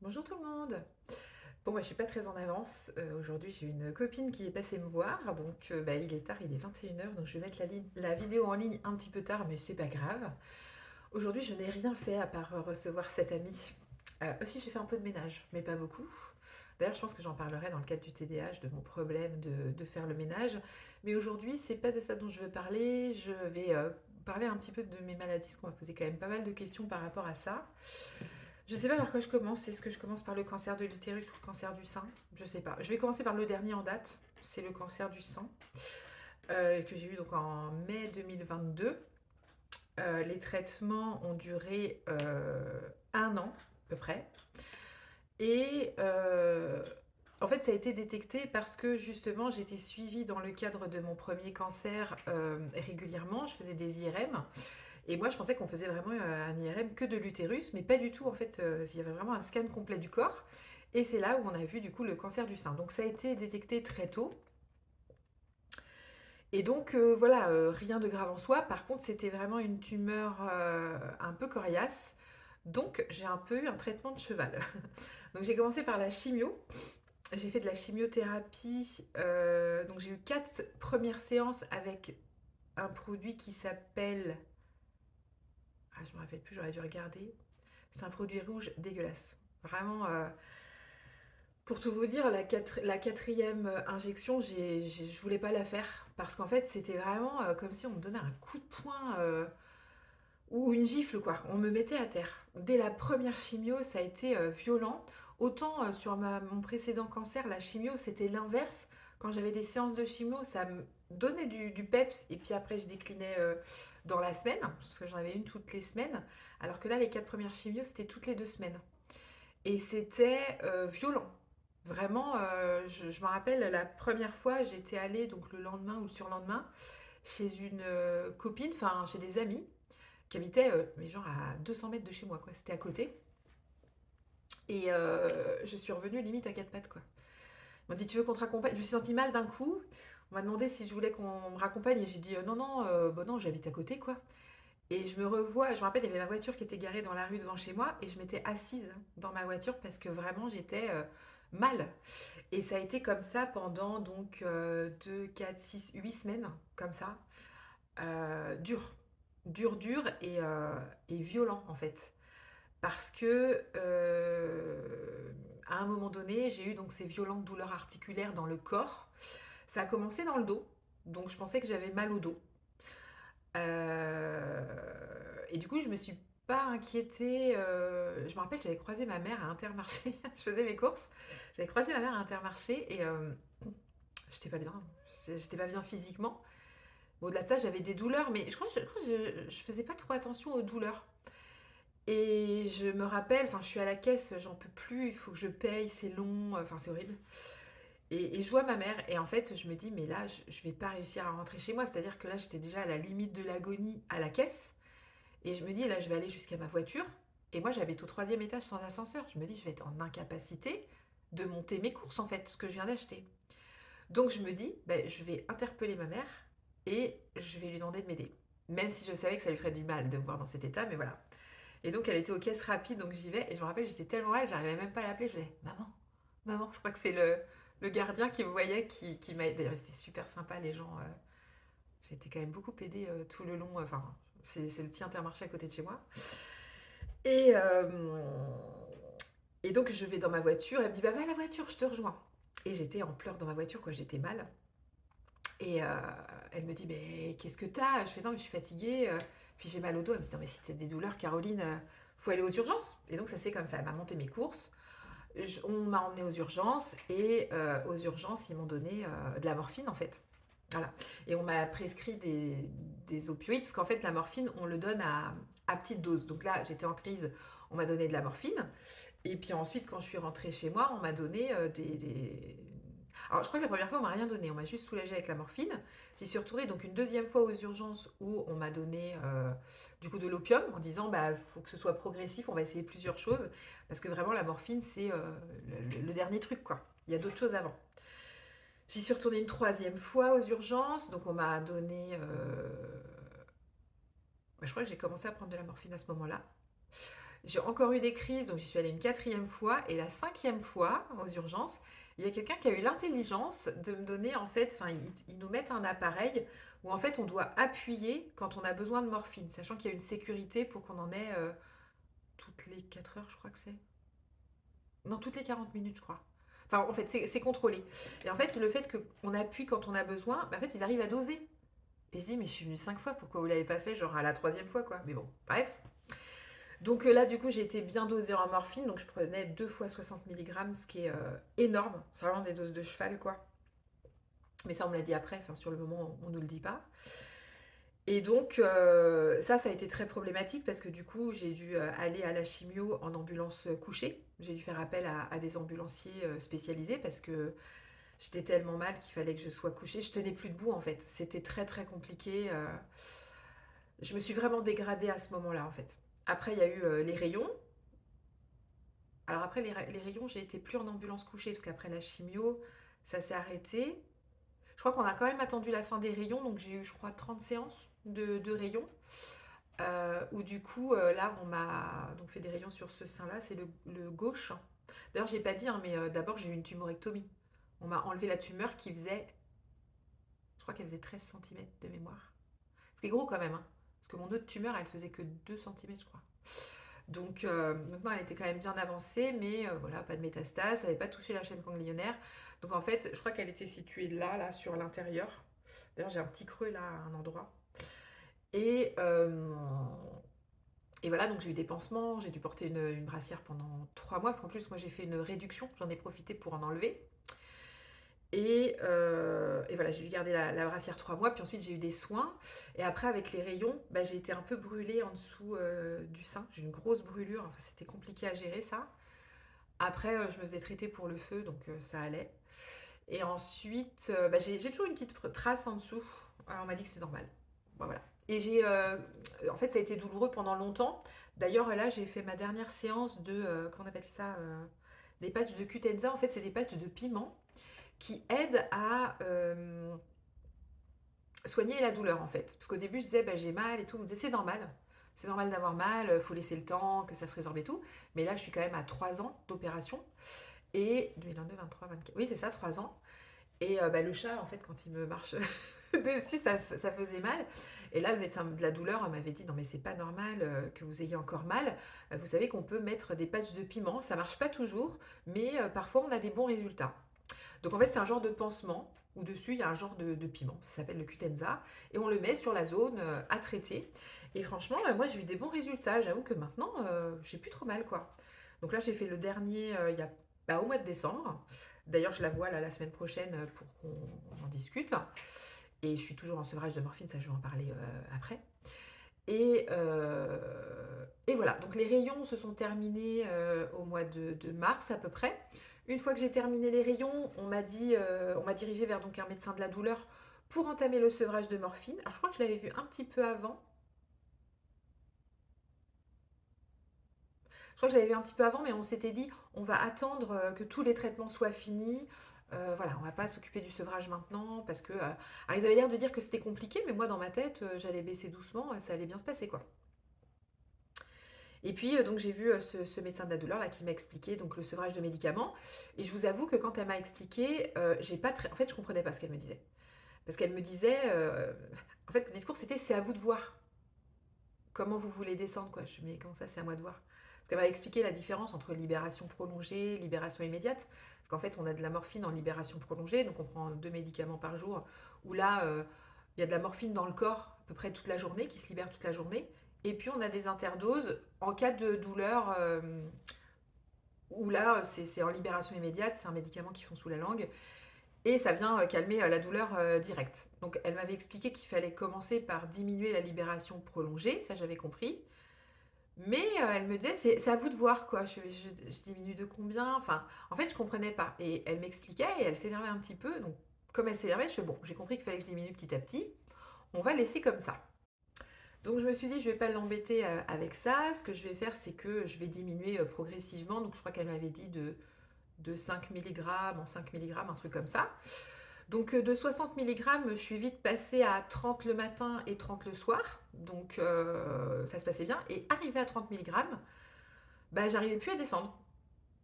Bonjour tout le monde. Bon, moi je suis pas très en avance. Aujourd'hui j'ai une copine qui est passée me voir, donc il est tard, il est 21 h, donc je vais mettre la vidéo en ligne un petit peu tard, mais c'est pas grave. Aujourd'hui je n'ai rien fait à part recevoir cette amie. Aussi j'ai fait un peu de ménage, mais pas beaucoup. D'ailleurs je pense que j'en parlerai dans le cadre du TDAH, de mon problème de faire le ménage. Mais aujourd'hui c'est pas de ça dont je veux parler, je vais parler un petit peu de mes maladies, parce qu'on m'a posé quand même pas mal de questions par rapport à ça. Je sais pas par quoi je commence. Est-ce que je commence par le cancer de l'utérus ou le cancer du sein? Je sais pas. Je vais commencer par le dernier en date. C'est le cancer du sein que j'ai eu donc en mai 2022. Les traitements ont duré un an à peu près. Et en fait, ça a été détecté parce que justement, j'étais suivie dans le cadre de mon premier cancer régulièrement. Je faisais des IRM. Et moi, je pensais qu'on faisait vraiment un IRM que de l'utérus, mais pas du tout. En fait, il y avait vraiment un scan complet du corps. Et c'est là où on a vu du coup le cancer du sein. Donc ça a été détecté très tôt. Et donc voilà, rien de grave en soi. Par contre, c'était vraiment une tumeur un peu coriace. Donc j'ai un peu eu un traitement de cheval. Donc j'ai commencé par la chimio. J'ai fait de la chimiothérapie. Donc j'ai eu 4 premières séances avec un produit qui s'appelle... Ah, je me rappelle plus, j'aurais dû regarder. C'est un produit rouge dégueulasse. Vraiment, pour tout vous dire, la quatrième injection, je voulais pas la faire. Parce qu'en fait, c'était vraiment comme si on me donnait un coup de poing ou une gifle, quoi. On me mettait à terre. Dès la première chimio, ça a été violent. Autant sur mon précédent cancer, la chimio, c'était l'inverse. Quand j'avais des séances de chimio, ça me donnait du peps. Et puis après, je déclinais dans la semaine. Parce que j'en avais une toutes les semaines. Alors que là, les 4 premières chimios, c'était toutes les 2 semaines. Et c'était violent. Vraiment, je me rappelle la première fois, j'étais allée donc le lendemain ou le surlendemain chez une copine, enfin chez des amis qui habitaient mais genre à 200 mètres de chez moi, quoi. C'était à côté. Et je suis revenue limite à 4 pattes, quoi. On m'a dit, tu veux qu'on te raccompagne? Je me suis sentie mal d'un coup. On m'a demandé si je voulais qu'on me raccompagne et j'ai dit non, non, bah non, j'habite à côté, quoi. Et je me revois, je me rappelle, il y avait ma voiture qui était garée dans la rue devant chez moi et je m'étais assise dans ma voiture parce que vraiment j'étais mal. Et ça a été comme ça pendant donc 2, 4, 6, 8 semaines, comme ça. Dur, dur, dur et violent en fait. Parce que à un moment donné, j'ai eu donc ces violentes douleurs articulaires dans le corps. Ça a commencé dans le dos, donc je pensais que j'avais mal au dos. Et du coup, je me suis pas inquiétée. Je me rappelle, j'avais croisé ma mère à Intermarché. Je faisais mes courses. J'avais croisé ma mère à Intermarché et j'étais pas bien. J'étais pas bien physiquement. Bon, au-delà de ça, j'avais des douleurs, mais je faisais pas trop attention aux douleurs. Et je me rappelle, enfin, je suis à la caisse, j'en peux plus, il faut que je paye, c'est long, enfin, c'est horrible. Et je vois ma mère, et en fait, je me dis, mais là, je vais pas réussir à rentrer chez moi. C'est-à-dire que là, j'étais déjà à la limite de l'agonie à la caisse. Et je me dis, là, je vais aller jusqu'à ma voiture. Et moi, j'habite au troisième étage sans ascenseur. Je me dis, je vais être en incapacité de monter mes courses, en fait, ce que je viens d'acheter. Donc, je me dis, ben, je vais interpeller ma mère et je vais lui demander de m'aider. Même si je savais que ça lui ferait du mal de me voir dans cet état, mais voilà. Et donc, elle était aux caisses rapides, donc j'y vais. Et je me rappelle, j'étais tellement mal, j'arrivais même pas à l'appeler. Je disais, maman, maman, je crois que c'est le gardien qui me voyait qui m'a aidé. D'ailleurs, c'était super sympa, les gens. J'ai été quand même beaucoup aidée tout le long. Enfin, c'est le petit intermarché à côté de chez moi. Et, et donc je vais dans ma voiture, elle me dit bah va à la voiture, je te rejoins. Et j'étais en pleurs dans ma voiture, quoi, j'étais mal. Et elle me dit mais qu'est-ce que t'as? Je fais non mais je suis fatiguée, puis j'ai mal au dos. Elle me dit non mais si t'as des douleurs Caroline, faut aller aux urgences. Et donc ça se fait comme ça, elle m'a monté mes courses, on m'a emmené aux urgences et aux urgences ils m'ont donné de la morphine en fait. Voilà. Et on m'a prescrit des opioïdes, parce qu'en fait, la morphine, on le donne à petite dose. Donc là, j'étais en crise, on m'a donné de la morphine. Et puis ensuite, quand je suis rentrée chez moi, on m'a donné Alors, je crois que la première fois, on m'a rien donné. On m'a juste soulagée avec la morphine. J'y suis retournée donc une deuxième fois aux urgences où on m'a donné du coup de l'opium en disant bah faut que ce soit progressif, on va essayer plusieurs choses parce que vraiment la morphine c'est le dernier truc quoi. Il y a d'autres choses avant. J'y suis retournée une troisième fois aux urgences, donc on m'a donné. Je crois que j'ai commencé à prendre de la morphine à ce moment-là. J'ai encore eu des crises, donc j'y suis allée une quatrième fois. Et la cinquième fois, aux urgences, il y a quelqu'un qui a eu l'intelligence de me donner, en fait, enfin, ils nous mettent un appareil où, en fait, on doit appuyer quand on a besoin de morphine, sachant qu'il y a une sécurité pour qu'on en ait toutes les 4 heures, je crois que c'est. Non, toutes les 40 minutes, je crois. Enfin, en fait, c'est contrôlé. Et en fait, le fait qu'on appuie quand on a besoin, bah, en fait, ils arrivent à doser. Et je dis, mais je suis venue 5 fois, pourquoi vous l'avez pas fait, genre à la troisième fois, quoi. Mais bon, bref. Donc là, du coup, j'ai été bien dosée en morphine, donc je prenais 2 fois 60 milligrammes, ce qui est énorme. C'est vraiment des doses de cheval, quoi. Mais ça, on me l'a dit après, enfin, sur le moment, on ne nous le dit pas. Et donc, ça a été très problématique parce que du coup, j'ai dû aller à la chimio en ambulance couchée. J'ai dû faire appel à des ambulanciers spécialisés parce que j'étais tellement mal qu'il fallait que je sois couchée. Je tenais plus debout en fait. C'était très très compliqué. Je me suis vraiment dégradée à ce moment-là en fait. Après, il y a eu les rayons. Alors après, les rayons, j'ai été plus en ambulance couchée parce qu'après la chimio, ça s'est arrêté. Je crois qu'on a quand même attendu la fin des rayons, donc j'ai eu, je crois, 30 séances de rayons. Où du coup, là, on m'a donc fait des rayons sur ce sein-là, c'est le gauche. D'ailleurs, j'ai pas dit, hein, mais d'abord, j'ai eu une tumorectomie. On m'a enlevé la tumeur qui faisait, je crois qu'elle faisait 13 centimètres de mémoire. Ce qui est gros quand même, hein, parce que mon autre tumeur, elle faisait que 2 centimètres, je crois. Donc non, elle était quand même bien avancée, mais voilà, pas de métastase, ça n'avait pas touché la chaîne ganglionnaire. Donc en fait, je crois qu'elle était située là, sur l'intérieur. D'ailleurs, j'ai un petit creux là, à un endroit. Et, euh, et voilà, donc j'ai eu des pansements, j'ai dû porter une brassière pendant 3 mois, parce qu'en plus, moi j'ai fait une réduction, j'en ai profité pour en enlever. Et voilà, j'ai dû garder la brassière 3 mois, puis ensuite j'ai eu des soins. Et après, avec les rayons, bah, j'ai été un peu brûlée en dessous du sein. J'ai une grosse brûlure, enfin, c'était compliqué à gérer ça. Après, je me faisais traiter pour le feu, donc ça allait. Et ensuite, bah, j'ai toujours une petite trace en dessous. Alors, on m'a dit que c'est normal. Bon, voilà. Et en fait, ça a été douloureux pendant longtemps. D'ailleurs, là, j'ai fait ma dernière séance de, comment on appelle ça, des patchs de Cutenza. En fait, c'est des patchs de piment qui aident à soigner la douleur, en fait. Parce qu'au début, je disais, bah, j'ai mal et tout. On me disait, c'est normal. C'est normal d'avoir mal, faut laisser le temps, que ça se résorbe et tout. Mais là, je suis quand même à 3 ans d'opération. Et 2022, 23, 24. Oui, c'est ça, 3 ans. Et bah, le chat, en fait, quand il me marche dessus, ça faisait mal. Et là, le médecin de la douleur m'avait dit, non mais c'est pas normal que vous ayez encore mal. Vous savez qu'on peut mettre des patchs de piment, ça marche pas toujours, mais parfois on a des bons résultats. Donc en fait, c'est un genre de pansement où dessus il y a un genre de piment, ça s'appelle le Cutenza, et on le met sur la zone à traiter. Et franchement, moi j'ai eu des bons résultats. J'avoue que maintenant, j'ai plus trop mal quoi. Donc là, j'ai fait le dernier il y a au mois de décembre. D'ailleurs, je la vois là, la semaine prochaine pour qu'on en discute. Et je suis toujours en sevrage de morphine, ça je vais en parler après. Et voilà, donc les rayons se sont terminés au mois de mars à peu près. Une fois que j'ai terminé les rayons, on m'a dirigé vers donc un médecin de la douleur pour entamer le sevrage de morphine. Alors je crois que je l'avais vu un petit peu avant. Je crois que je l'avais vu un petit peu avant, mais on s'était dit, on va attendre que tous les traitements soient finis. Voilà, on va pas s'occuper du sevrage maintenant parce que. Alors ils avaient l'air de dire que c'était compliqué, mais moi dans ma tête, j'allais baisser doucement, ça allait bien se passer quoi. Et puis donc j'ai vu ce médecin de la douleur là qui m'a expliqué donc le sevrage de médicaments. Et je vous avoue que quand elle m'a expliqué, j'ai pas très. En fait, je comprenais pas ce qu'elle me disait. Parce qu'elle me disait, en fait, le discours c'était c'est à vous de voir comment vous voulez descendre quoi. Je me dis mais comment ça c'est à moi de voir. Parce qu'elle m'a expliqué la différence entre libération prolongée, libération immédiate. Parce qu'en fait on a de la morphine en libération prolongée, donc on prend 2 médicaments par jour. Où là il y a de la morphine dans le corps à peu près toute la journée qui se libère toute la journée. Et puis on a des interdoses en cas de douleur où là c'est en libération immédiate, c'est un médicament qu'ils font sous la langue et ça vient calmer la douleur directe. Donc elle m'avait expliqué qu'il fallait commencer par diminuer la libération prolongée, ça j'avais compris. Mais elle me disait, c'est à vous de voir quoi, je diminue de combien, enfin en fait je comprenais pas. Et elle m'expliquait et elle s'énervait un petit peu, donc comme elle s'énervait, je fais bon, j'ai compris qu'il fallait que je diminue petit à petit, on va laisser comme ça. Donc je me suis dit, je ne vais pas l'embêter avec ça. Ce que je vais faire, c'est que je vais diminuer progressivement. Donc je crois qu'elle m'avait dit de 5 milligrammes en 5 milligrammes, un truc comme ça. Donc de 60 milligrammes, je suis vite passée à 30 le matin et 30 le soir. Donc ça se passait bien. Et arrivé à 30 milligrammes, bah, j'arrivais plus à descendre.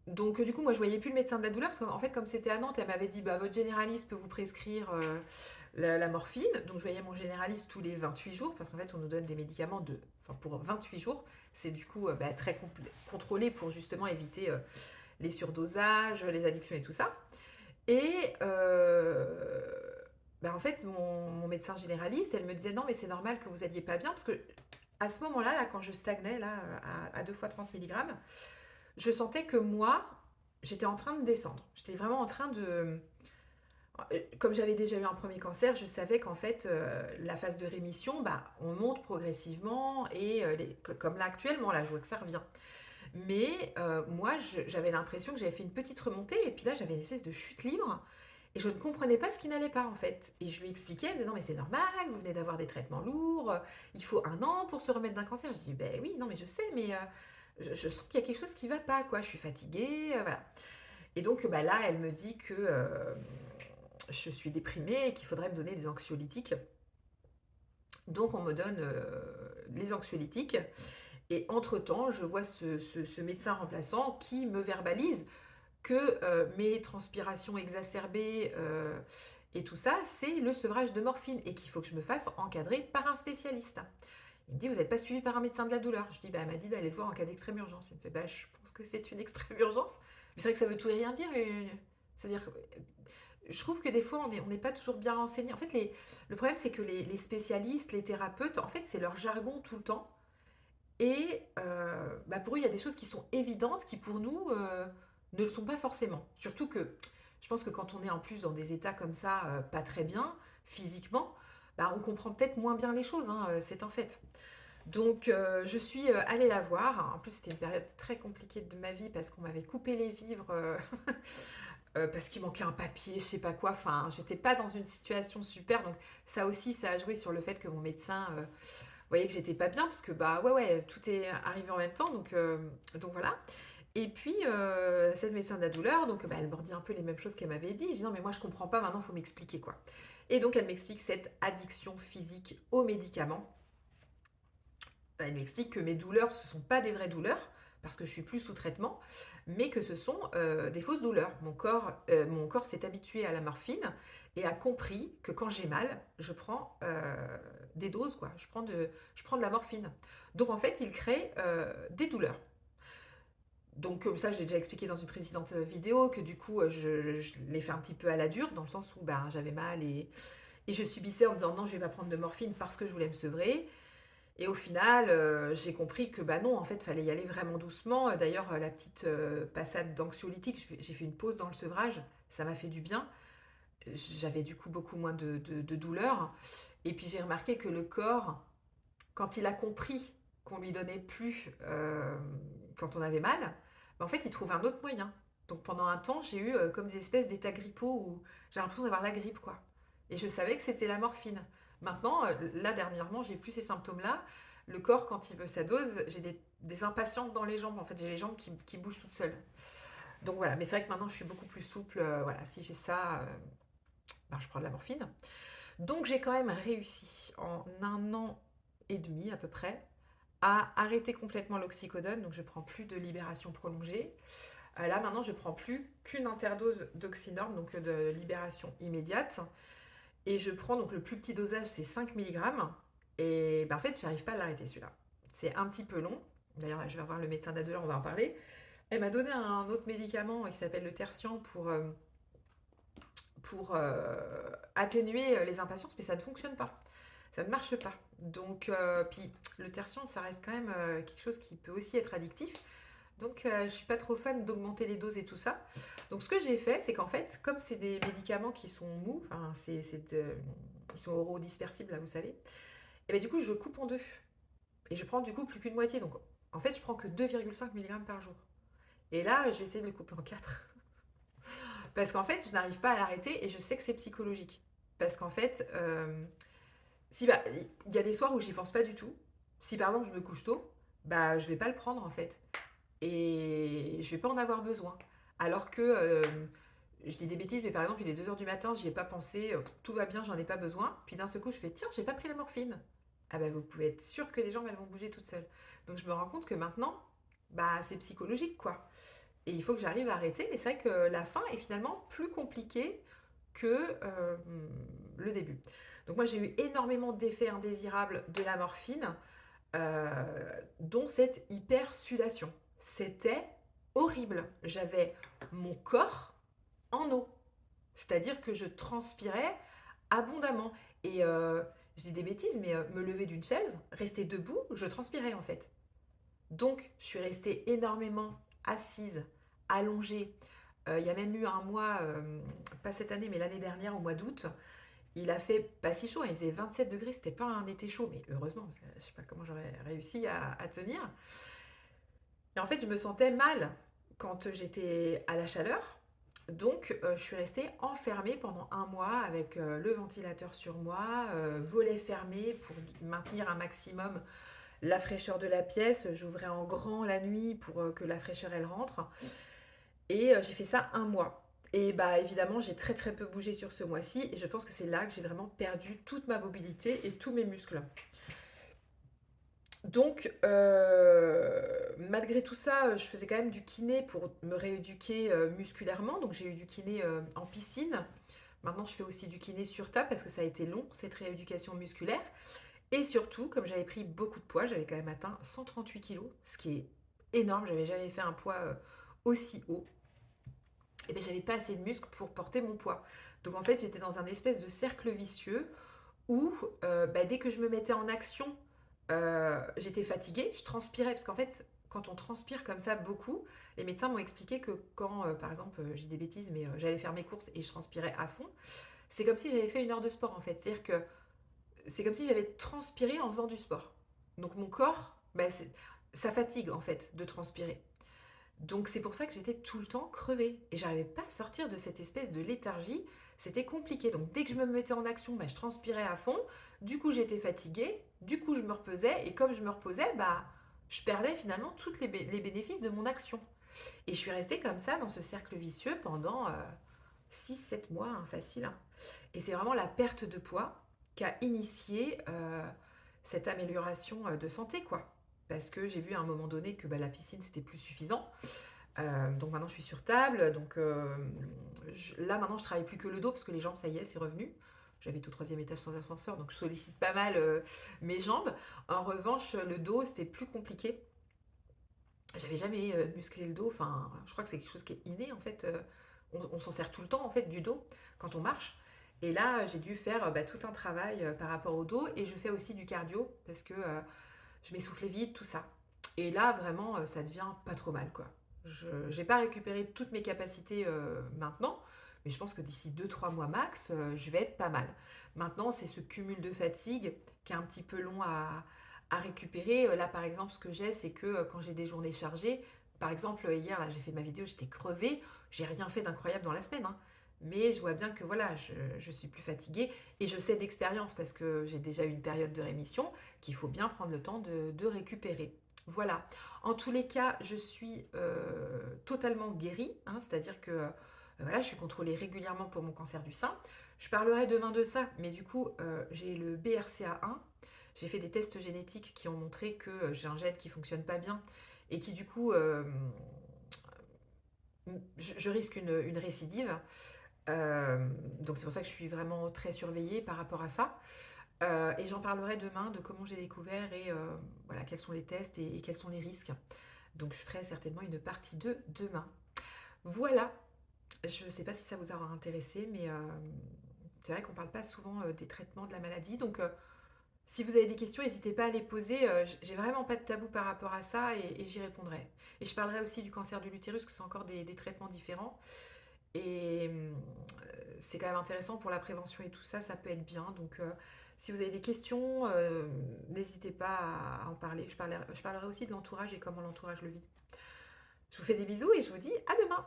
Donc du coup, moi, je voyais plus le médecin de la douleur parce qu'en fait, comme c'était à Nantes, elle m'avait dit, bah, votre généraliste peut vous prescrire la morphine. Donc je voyais mon généraliste tous les 28 jours parce qu'en fait, on nous donne des médicaments enfin, pour 28 jours. C'est du coup bah, très contrôlé pour justement éviter les surdosages, les addictions et tout ça. Et bah, en fait, mon médecin généraliste, elle me disait non, mais c'est normal que vous alliez pas bien parce que à ce moment-là, là, quand je stagnais là, à 2 fois 30 milligrammes, je sentais que moi, j'étais en train de descendre. J'étais vraiment en train de... Comme j'avais déjà eu un premier cancer, je savais qu'en fait, la phase de rémission, bah, on monte progressivement et comme là actuellement, là, je vois que ça revient. Mais moi, j'avais l'impression que j'avais fait une petite remontée et puis là, j'avais une espèce de chute libre et je ne comprenais pas ce qui n'allait pas en fait. Et je lui expliquais, elle me disait non mais c'est normal, vous venez d'avoir des traitements lourds, il faut 1 an pour se remettre d'un cancer. Je dis ben oui, non mais je sais, mais je sens qu'il y a quelque chose qui va pas, quoi. Je suis fatiguée, voilà. Et donc bah, là, elle me dit que je suis déprimée et qu'il faudrait me donner des anxiolytiques. Donc on me donne les anxiolytiques. Et entre-temps, je vois ce médecin remplaçant qui me verbalise que mes transpirations exacerbées et tout ça, c'est le sevrage de morphine et qu'il faut que je me fasse encadrer par un spécialiste. Il me dit, vous n'êtes pas suivi par un médecin de la douleur. Je dis, bah, elle m'a dit d'aller le voir en cas d'extrême urgence. Il me fait, bah, je pense que c'est une extrême urgence. Mais c'est vrai que ça veut tout et rien dire. C'est-à-dire, je trouve que des fois, on n'est pas toujours bien renseigné. En fait, le problème, c'est que les spécialistes, les thérapeutes, en fait, c'est leur jargon tout le temps. Et bah, pour eux, il y a des choses qui sont évidentes qui pour nous ne le sont pas forcément. Surtout que je pense que quand on est en plus dans des états comme ça, pas très bien, physiquement, bah, on comprend peut-être moins bien les choses, hein, c'est un fait. Donc je suis allée la voir. En plus, c'était une période très compliquée de ma vie parce qu'on m'avait coupé les vivres. Parce qu'il manquait un papier, je sais pas quoi. Enfin, j'étais pas dans une situation super. Donc ça aussi, ça a joué sur le fait que mon médecin voyait que j'étais pas bien parce que bah ouais, tout est arrivé en même temps. Donc voilà. Et puis cette médecin de la douleur, donc bah, elle me redit un peu les mêmes choses qu'elle m'avait dit. Je dis non mais moi je comprends pas. Maintenant, il faut m'expliquer quoi. Et donc elle m'explique cette addiction physique aux médicaments. Elle m'explique que mes douleurs, ce ne sont pas des vraies douleurs, parce que je suis plus sous traitement, mais que ce sont des fausses douleurs. Mon corps s'est habitué à la morphine et a compris que quand j'ai mal, je prends des doses, quoi. Je prends de la morphine. Donc en fait, il crée des douleurs. Donc ça, j'ai déjà expliqué dans une précédente vidéo que du coup, je l'ai fait un petit peu à la dure, dans le sens où ben, j'avais mal et je subissais en me disant non, je vais pas prendre de morphine parce que je voulais me sevrer. Et au final, j'ai compris que bah non, en fait, il fallait y aller vraiment doucement. D'ailleurs, la petite passade d'anxiolytique, j'ai fait une pause dans le sevrage, ça m'a fait du bien. J'avais du coup beaucoup moins de douleur. Et puis j'ai remarqué que le corps, quand il a compris qu'on lui donnait plus quand on avait mal, bah, en fait, il trouve un autre moyen. Donc pendant un temps, j'ai eu comme des espèces d'états grippaux où j'ai l'impression d'avoir la grippe, quoi. Et je savais que c'était la morphine. Maintenant, là, dernièrement, j'ai plus ces symptômes-là. Le corps, quand il veut sa dose, j'ai des impatiences dans les jambes. En fait, j'ai les jambes qui bougent toutes seules. Donc voilà, mais c'est vrai que maintenant, je suis beaucoup plus souple. Voilà, si j'ai ça, ben, je prends de la morphine. Donc j'ai quand même réussi en 1 an et demi à peu près à arrêter complètement l'oxycodone. Donc je prends plus de libération prolongée. Là maintenant je prends plus qu'une interdose d'oxynorme, donc de libération immédiate. Et je prends donc le plus petit dosage, c'est 5 milligrammes. Et ben, en fait, j'arrive pas à l'arrêter celui-là. C'est un petit peu long. D'ailleurs, là, je vais revoir le médecin d'adolescent, on va en parler. Elle m'a donné un autre médicament qui s'appelle le tertian pour atténuer les impatiences, mais ça ne fonctionne pas. Ça ne marche pas. Donc, puis le tertian, ça reste quand même quelque chose qui peut aussi être addictif. Donc, je suis pas trop fan d'augmenter les doses et tout ça. Donc, ce que j'ai fait, c'est qu'en fait, comme c'est des médicaments qui sont mous, enfin, ils sont orodispersibles, là, vous savez, et ben du coup, je coupe en deux. Et je prends du coup plus qu'une moitié. Donc, en fait, je prends que 2,5 mg par jour. Et là, je vais essayer de le couper en 4. Parce qu'en fait, je n'arrive pas à l'arrêter et je sais que c'est psychologique. Parce qu'en fait, si bah, il y a des soirs où j'y pense pas du tout. Si par exemple je me couche tôt, bah je vais pas le prendre en fait. Et je vais pas en avoir besoin. Alors que je dis des bêtises, mais par exemple il est 2 h du matin, j'y ai pas pensé, tout va bien, j'en ai pas besoin. Puis d'un seul coup je fais tiens, j'ai pas pris la morphine. Ah bah vous pouvez être sûr que les jambes elles vont bouger toutes seules. Donc je me rends compte que maintenant, bah c'est psychologique quoi. Et il faut que j'arrive à arrêter, mais c'est vrai que la fin est finalement plus compliquée que le début. Donc moi j'ai eu énormément d'effets indésirables de la morphine, dont cette hypersudation. C'était horrible. J'avais mon corps en eau. C'est-à-dire que je transpirais abondamment. Et je dis des bêtises, mais me lever d'une chaise, rester debout, je transpirais en fait. Donc, je suis restée énormément assise, allongée. Il y a même eu un mois, pas cette année, mais l'année dernière, au mois d'août, il a fait pas si chaud, il faisait 27 degrés, c'était pas un été chaud, mais heureusement, parce que je sais pas comment j'aurais réussi à tenir. Et en fait, je me sentais mal quand j'étais à la chaleur. Donc, je suis restée enfermée pendant un mois avec le ventilateur sur moi, volets fermés pour maintenir un maximum la fraîcheur de la pièce. J'ouvrais en grand la nuit pour que la fraîcheur elle rentre. Et j'ai fait ça un mois. Et bah évidemment, j'ai très très peu bougé sur ce mois-ci. Et je pense que c'est là que j'ai vraiment perdu toute ma mobilité et tous mes muscles. Donc, malgré tout ça, je faisais quand même du kiné pour me rééduquer musculairement. Donc, j'ai eu du kiné en piscine. Maintenant, je fais aussi du kiné sur table parce que ça a été long, cette rééducation musculaire. Et surtout, comme j'avais pris beaucoup de poids, j'avais quand même atteint 138 kilos, ce qui est énorme. J'avais jamais fait un poids aussi haut. Et bien, j'avais pas assez de muscles pour porter mon poids. Donc, en fait, j'étais dans un espèce de cercle vicieux où bah, dès que je me mettais en action, j'étais fatiguée, je transpirais, parce qu'en fait, quand on transpire comme ça beaucoup, les médecins m'ont expliqué que quand, par exemple, j'ai des bêtises, mais j'allais faire mes courses et je transpirais à fond, c'est comme si j'avais fait une heure de sport en fait. C'est-à-dire que c'est comme si j'avais transpiré en faisant du sport. Donc mon corps, bah, ça fatigue en fait de transpirer. Donc c'est pour ça que j'étais tout le temps crevée et j'arrivais pas à sortir de cette espèce de léthargie. C'était compliqué. Donc dès que je me mettais en action, bah, je transpirais à fond. Du coup j'étais fatiguée. Du coup je me reposais et comme je me reposais, bah je perdais finalement tous les bénéfices de mon action. Et je suis restée comme ça dans ce cercle vicieux pendant 6-7 mois, hein, facile, hein. Et c'est vraiment la perte de poids qui a initié cette amélioration de santé, quoi. Parce que j'ai vu à un moment donné que bah, la piscine c'était plus suffisant. Donc maintenant je suis sur table. Donc là maintenant je travaille plus que le dos parce que les jambes ça y est c'est revenu. J'habite au troisième étage sans ascenseur donc je sollicite pas mal mes jambes. En revanche le dos c'était plus compliqué. J'avais jamais musclé le dos. Enfin je crois que c'est quelque chose qui est inné en fait. On s'en sert tout le temps en fait du dos quand on marche. Et là j'ai dû faire bah, tout un travail par rapport au dos et je fais aussi du cardio parce que je m'essoufflais vite tout ça. Et là vraiment ça devient pas trop mal quoi. Je n'ai pas récupéré toutes mes capacités maintenant, mais je pense que d'ici 2-3 mois max, je vais être pas mal. Maintenant, c'est ce cumul de fatigue qui est un petit peu long à récupérer. Là, par exemple, ce que j'ai, c'est que quand j'ai des journées chargées, par exemple, hier, là, j'ai fait ma vidéo, j'étais crevée, j'ai rien fait d'incroyable dans la semaine, hein. Mais je vois bien que voilà, je suis plus fatiguée et je sais d'expérience parce que j'ai déjà eu une période de rémission qu'il faut bien prendre le temps de récupérer. Voilà. En tous les cas, je suis totalement guérie, hein, c'est-à-dire que voilà, je suis contrôlée régulièrement pour mon cancer du sein. Je parlerai demain de ça, mais du coup, j'ai le BRCA1. J'ai fait des tests génétiques qui ont montré que j'ai un gène qui fonctionne pas bien et qui du coup, je risque une récidive. Donc c'est pour ça que je suis vraiment très surveillée par rapport à ça. Et j'en parlerai demain de comment j'ai découvert et voilà, quels sont les tests et quels sont les risques. Donc je ferai certainement une partie 2 demain. Voilà, je ne sais pas si ça vous aura intéressé, mais c'est vrai qu'on ne parle pas souvent des traitements de la maladie. Donc si vous avez des questions, n'hésitez pas à les poser. J'ai vraiment pas de tabou par rapport à ça et j'y répondrai. Et je parlerai aussi du cancer de l'utérus, que c'est encore des traitements différents. Et c'est quand même intéressant pour la prévention et tout ça, ça peut être bien. Donc si vous avez des questions, n'hésitez pas à en parler. Je parlerai aussi de l'entourage et comment l'entourage le vit. Je vous fais des bisous et je vous dis à demain.